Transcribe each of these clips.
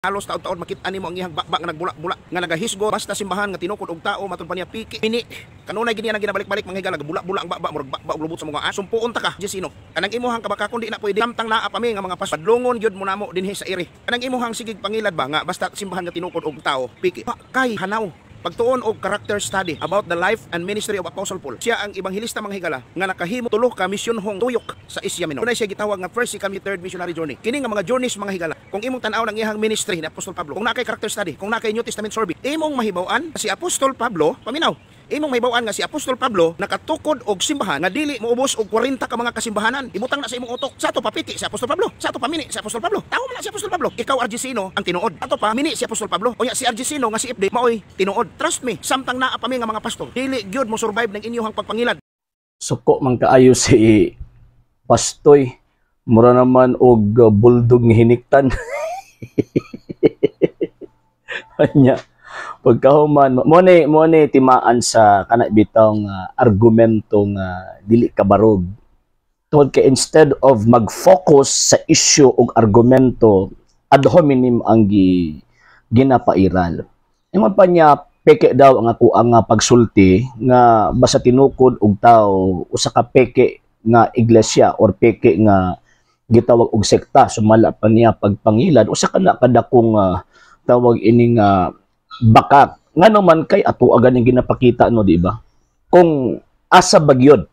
halos taon-taon makita nimo ang iyang bakbak nga nagbulak-bulak nga nagahisgo basta simbahan nga tinukod og tao matud pa niya piki pini kanunay gid niya nang ginabalik-balik manghigala nagabulak-bulak ang bakbak murag bakbak lubot sa mga sumpuon ta ka Jesino kanang imuhang kabakakon di na pwede samtang naa pa mi nga mga padlongon gyud mo namo dinhi sa iri kanang imuhang sigig pangilad ba nga basta simbahan nga tinukod og tao piki pa kay hanaw pagtuon og character study about the life and ministry of Apostle Paul. Siya ang ebanghilista mga higala nga nakahimo tulo ka misyonhong tuyok sa Asia Minor. Unay siya gitawag nga first, second, third missionary journey. Kini nga mga journeys mga higala. Kung imong tan-aw ng iyang ministry ni Apostol Pablo, kung nakay character study, kung nakay New Testament survey, imong mahibaw-an si Apostol Pablo, paminaw. Imong mahibaw-an nga si Apostol Pablo nakatukod og simbahan nga dili moubos og 40 ka mga kasimbahanan. Ibutang na sa imong utok. Sa ato papiki si Apostol Pablo, sa ato pamini si Apostol Pablo. Tao man si Apostol Pablo. Ikaw Argesino ang tinuod. Ato pa mini si Apostol Pablo. Unya si Argesino nga si FD maoy tinuod. Trust me, samtang naa pa mi nga mga pastor, dili gyud mo survive ng inyong pagpangilad. Suko man kaayo si Pastoy. Mura naman og buldog nga hiniktan. Anya pagkahuman mo ni timaan sa kana bitong argumento nga dili kabarog tungod kay instead of mag-focus sa issue og argumento ad hominem ang ginapairal imong pa niya peke daw ang ako ang pagsulti nga basta tinukod og tao usa ka peke nga iglesia or peke nga gitawag og sekta sumala pa niya pagpangilad usa kana kadakong tawag ining baka nga naman kay ato agad yung ginapakita no di ba kung asa bagyod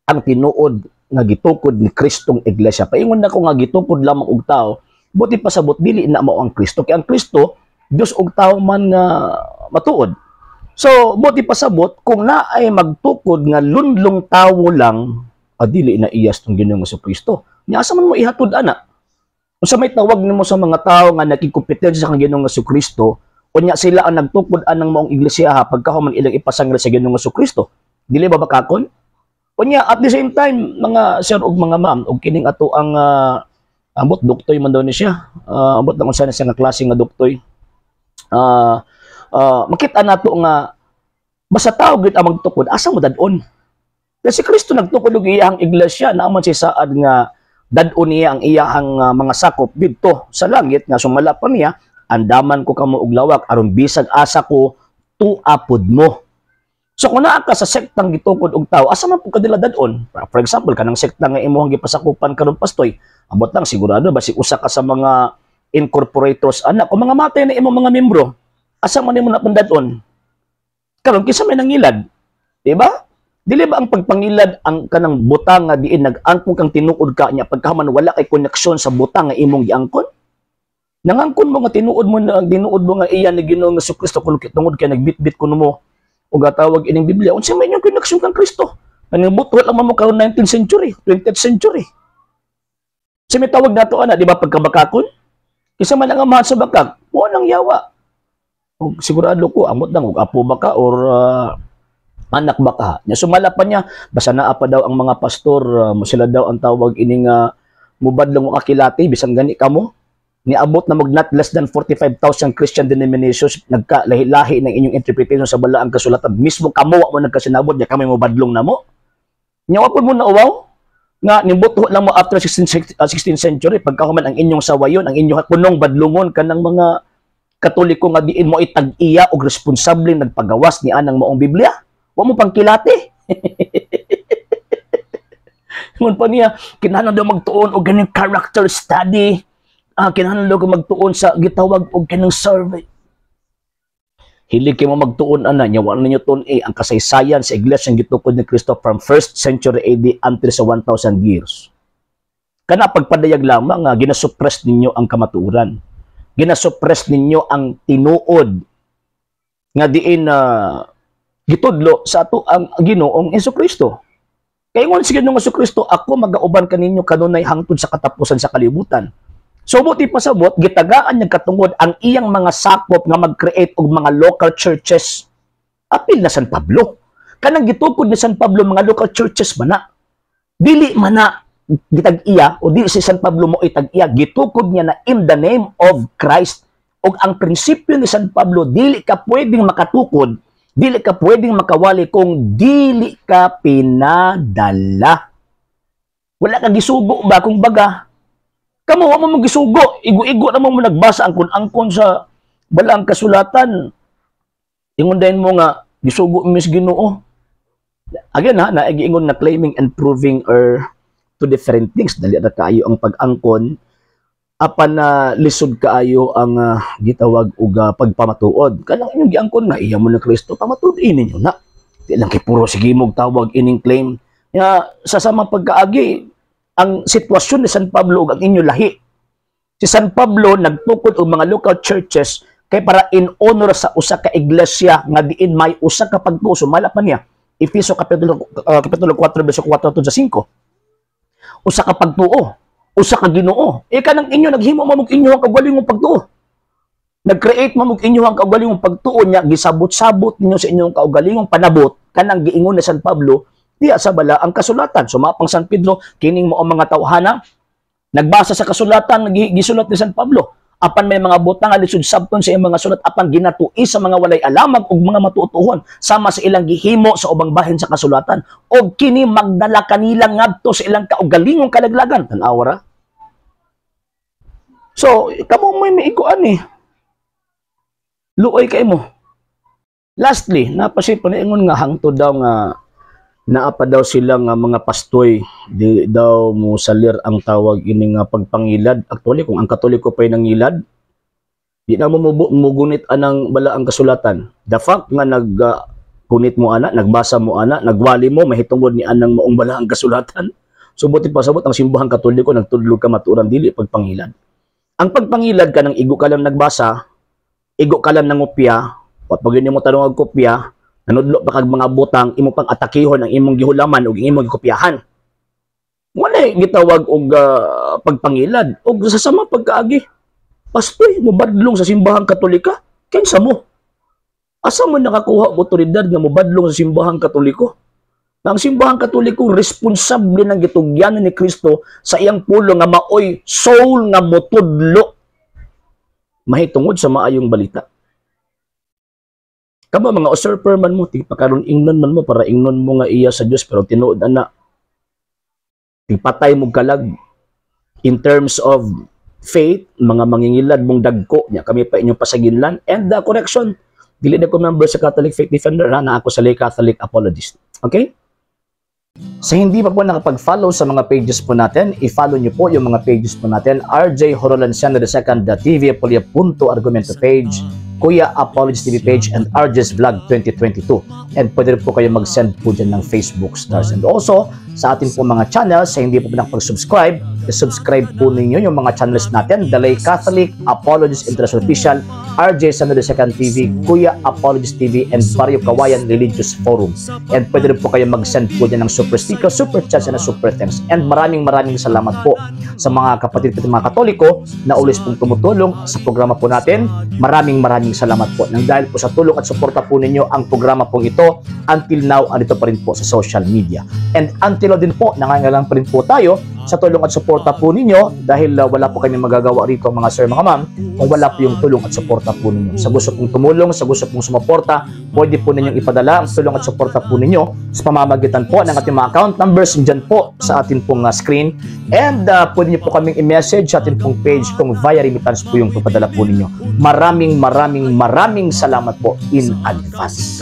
ang tinuod nga gitukod ni Kristong iglesia paingon na ko nga gitukod lamang og tao buti pasabot dili na mao ang Kristo kay ang Kristo Dios og tao man nga matuod so buti pasabot kung naay magtukod nga lunlong tawo lang dili na iyas tong Ginoong Kristo nya asa man mo ihatod ana unsa may tawag nimo sa mga tao nga nakikompetensya sa Ginoong Kristo unya sila ang nagtukod anang maong iglesia pagkahuman ilang ipasangla sa Ginoong Kristo dili ba bakakon unya at the same time mga sir ug mga ma'am ug kining ato ang ambot doktoy man daw ni siya ambot na unsa na siya nga klase nga doktoy makita nato nga basta tao gid ang magtukod asa mo dadon kasi Kristo nagtukod og iyang iglesia naman siya saad nga dadon niya ang iyang mga sakop didto sa langit nga sumala pa niya andaman ko kamo og lawak aron bisag asa ko tuapod mo. So kung naa ka sa sektang gitukod og tao, asa man pud kadila dadon? For example, kanang sekta nga imong gipasakupan karon Pastoy, abot lang sigurado ba si usa ka sa mga incorporators anak o mga matay na imong mga membro, asa man nimo napandadon? Karon kinsa may nangilad? Di ba? Dili ba ang pagpangilad ang kanang butang nga diin nag-angkon kang tinuod ka nya pagkaman wala kay koneksyon sa butang nga imong giangkon? Nangangkon mo nga tinuod mo na dinuod mo nga iyan ni Ginoong Kristo kung tungod kay nagbitbit kuno mo o gatawag ining Biblia unsa may inyong koneksyon kang Kristo nanibot wala man mo karon 19th century 20th century sa may tawag nato ana di ba pagkabakakon kisa man ang amahan sa bakak mo nang yawa og sigurado ko amot nang og apo baka or anak baka nya sumala pa niya basta naa pa daw ang mga pastor sila daw ang tawag ining mubadlong og akilati bisan gani kamo niabot na mag not less than 45,000 Christian denominations nagkalahi-lahi ng inyong interpretation sa balaang kasulatan mismo kamo mo nagkasinabot nya kami mo badlong namo nya wa pud mo na uwaw nga nibuto lang mo after 16th century pagkahuman ang inyong sawayon ang inyong punong badlongon kanang mga Katoliko nga diin mo itag-iya og responsable nagpagawas ni anang maong Biblia wa mo pang kilati mun pa niya kinahanglan daw magtuon og ganing character study kinahanglan ko magtuon sa gitawag og kanang survey. Hilig kay mo magtuon ana nya wala ninyo tuon ang kasaysayan sa iglesia gitukod ni Kristo from 1st century AD until sa 1000 years. Kana pagpadayag lamang nga ginasuppress ninyo ang kamatuoran. Ginasuppress ninyo ang tinuod nga diin gitudlo sa ato ang Ginoong Kristo. Kay ngon si Ginoong Kristo ako magauban kaninyo kanunay hangtod sa katapusan sa kalibutan. So buti pasabot gitagaan niya katungod ang iyang mga sakop nga mag-create og mga local churches. Apil na San Pablo. Kanang gitukod ni San Pablo mga local churches man na. Dili man na gitag-iya o dili si San Pablo mo itag-iya gitukod niya na in the name of Christ. Og ang prinsipyo ni San Pablo dili ka pwedeng makatukod, dili ka pwedeng makawali kung dili ka pinadala. Wala ka gisugo ba kung baga Kamo wa mo magisugo, igo-igo naman mo nagbasa angkon sa balang kasulatan. Ingon din mo nga gisugo mis Ginoo. Again ha, naigiingon na claiming and proving are two different things. Dali na kaayo ang pag-angkon apan na lisod kaayo ang gitawag og pagpamatuod. Kanang inyong giangkon nga iya mo na Kristo, pamatuod ninyo na. Di lang kay puro sige mog tawag ining claim. Ya sa samang pagkaagi ang sitwasyon ni San Pablo ug ang inyo lahi. Si San Pablo nagtukod og mga local churches kay para in honor sa usa ka iglesia nga diin may usa ka pagtuo. Malapan niya Efeso kapitulo 4 verso 4 to 5. Usa ka pagtuo, usa ka Ginoo. Kanang inyo naghimo mamog inyo ang kaugalingong pagtuo. Nag-create mamog inyo ang kaugalingong pagtuo niya, gisabot-sabot ninyo sa inyong kaugalingong panabot kanang giingon ni San Pablo diya sa bala ang kasulatan. Sumapang San Pedro kining mo ang mga tawhana nagbasa sa kasulatan gisulat ni San Pablo. Apan may mga butang nga lisod sabton sa iyang mga sulat apan ginatui sa mga walay alamag ug mga matutuhon sama sa ilang gihimo sa ubang bahin sa kasulatan og kini magdala kanila ngadto sa ilang kaugalingong kalaglagan. Tan-awa ra. So kamo may maikuan luoy kay mo. Lastly, napasip pa ingon nga hangtod daw nga naapa daw sila nga mga pastoy di daw mo salir ang tawag ini nga pagpangilad. Actually kung ang Katoliko pa'y nangilad di na mo mugunit anang bala ang kasulatan. The fact nga nagkunit mo ana, nagbasa mo ana, nagwali mo mahitungod ni anang maong bala ang kasulatan. Subuti pasabot ang simbahang Katoliko nagtudlog ka maturan dili pagpangilad. Ang pagpangilad ka nang igo ka lang nagbasa, igo ka lang nangopya, at pag mo tanong og kopya nanudlo pa kag mga butang imo pang atakihon ang imong gihulaman ug imong gikopyahan. Wala gitawag og pagpangilad ug sa sama pagkaagi. Pastoy mobadlong sa simbahang Katolika, kinsa mo? Asa mo nakakuha og otoridad nga mobadlong sa simbahang Katoliko? Ang simbahang Katoliko responsable ng gitugyanan ni Kristo sa iyang pulo nga maoy soul nga motudlo mahitungod sa maayong balita. Kamo mga usurper man mo, pakaron ingnon man mo para ingnon mo nga iya sa Dios pero tinuod ana. Patay mo kalag in terms of faith, mga mangingilad mong dagko nya kami pa inyong pasaginlan and the correction. Dili na ko member sa Catholic Faith Defender na ako sa lay Catholic apologist. Okay? Sa hindi pa po nakapag-follow sa mga pages po natin, i-follow nyo po yung mga pages po natin. RJ Horolanciano II, the TV Apolia Punto Argumento page, Kuya Apologist TV page, and RJ's Vlog 2022. And pwede rin po kayo mag-send po dyan ng Facebook stars. And also, sa ating po mga channels, sa hindi po nakapag-subscribe, i-subscribe po ninyo yung mga channels natin, The Lay Catholic, Apologist International Official, RJ Sano II TV, Kuya Apologist TV, and Barrio Kawayan Religious Forum. And pwede rin po kayo mag-send po dyan ng super sticker, super chats, and super thanks. And maraming salamat po sa mga kapatid at mga Katoliko na ulis pong tumutulong sa programa po natin. Maraming salamat po. Nang dahil po sa tulong at suporta po ninyo, ang programa pong ito, until now, andito pa rin po sa social media. And until now din po, nangangailangan pa rin po tayo sa tulong at suporta po ninyo dahil wala po kami magagawa rito mga sir, mga ma'am, kung wala po yung tulong at suporta po ninyo. Sa gusto pong tumulong, sa gusto pong sumuporta, pwede po ninyong ipadala ang tulong at suporta po ninyo sa pamamagitan po ng ating mga account numbers dyan po sa ating pong screen. And pwede niyo po kaming i-message sa ating pong page kung via remittance po yung papadala po ninyo. Maraming salamat po in advance.